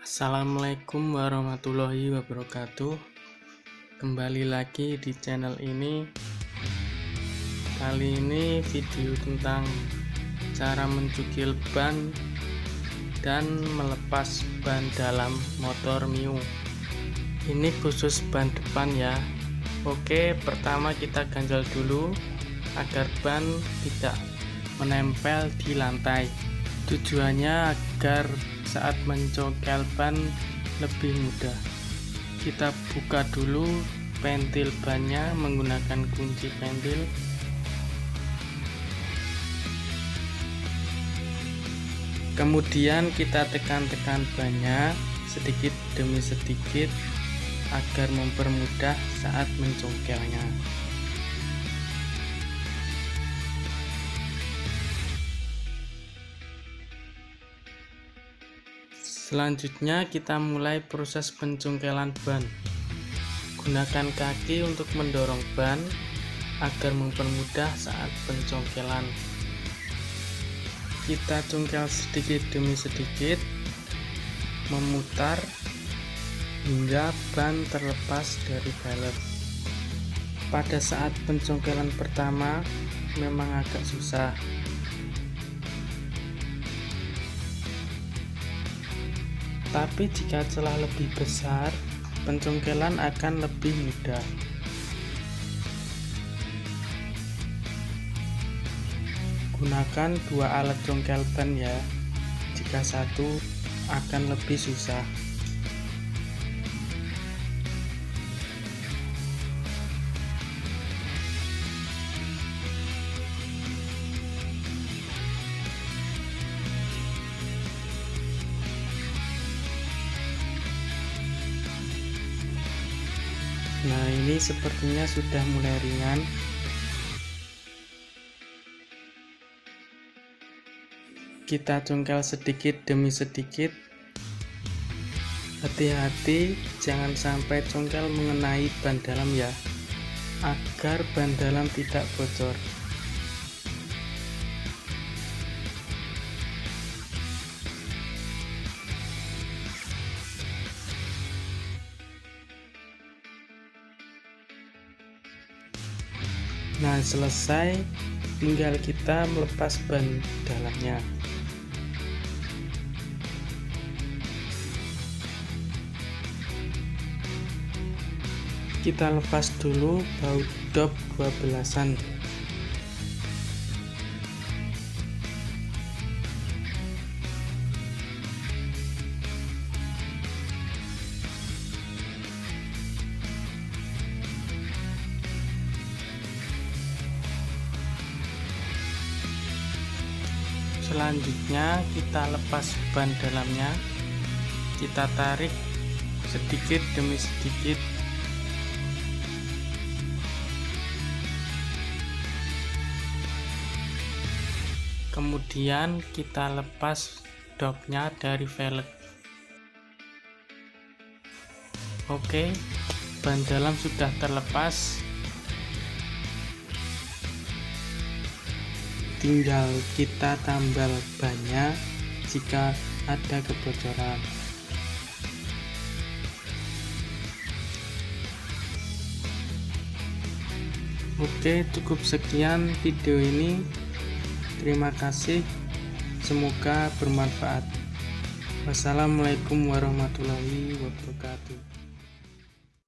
Assalamualaikum warahmatullahi wabarakatuh. Kembali lagi di channel ini. Kali ini video tentang cara mencukil ban dan melepas ban dalam motor Mio. Ini khusus ban depan ya. Oke, pertama kita ganjal dulu agar ban tidak menempel di lantai. Tujuannya agar saat mencongkel ban lebih mudah. Kita buka dulu pentil bannya menggunakan kunci pentil. Kemudian kita tekan-tekan bannya sedikit demi sedikit agar mempermudah saat mencongkelnya. Selanjutnya kita mulai proses pencongkelan ban. Gunakan kaki untuk mendorong ban agar mempermudah saat pencongkelan. Kita congkel sedikit demi sedikit, memutar hingga ban terlepas dari velg. Pada saat pencongkelan pertama memang agak susah. Tapi jika celah lebih besar, pencongkelan akan lebih mudah. Gunakan dua alat congkel ban ya, jika satu akan lebih susah. Nah, ini sepertinya sudah mulai ringan. Kita congkel sedikit demi sedikit. Hati-hati jangan sampai congkel mengenai ban dalam ya, agar ban dalam tidak bocor. Nah, selesai, tinggal kita melepas ban dalamnya. Kita lepas dulu baut dop 12-an. Selanjutnya kita lepas ban dalamnya, kita tarik sedikit demi sedikit. Kemudian kita lepas dopnya dari velg. Oke, ban dalam sudah terlepas. Tinggal kita tambal bannya jika ada kebocoran. Oke, cukup sekian video ini. Terima kasih, semoga bermanfaat. Wassalamualaikum warahmatullahi wabarakatuh.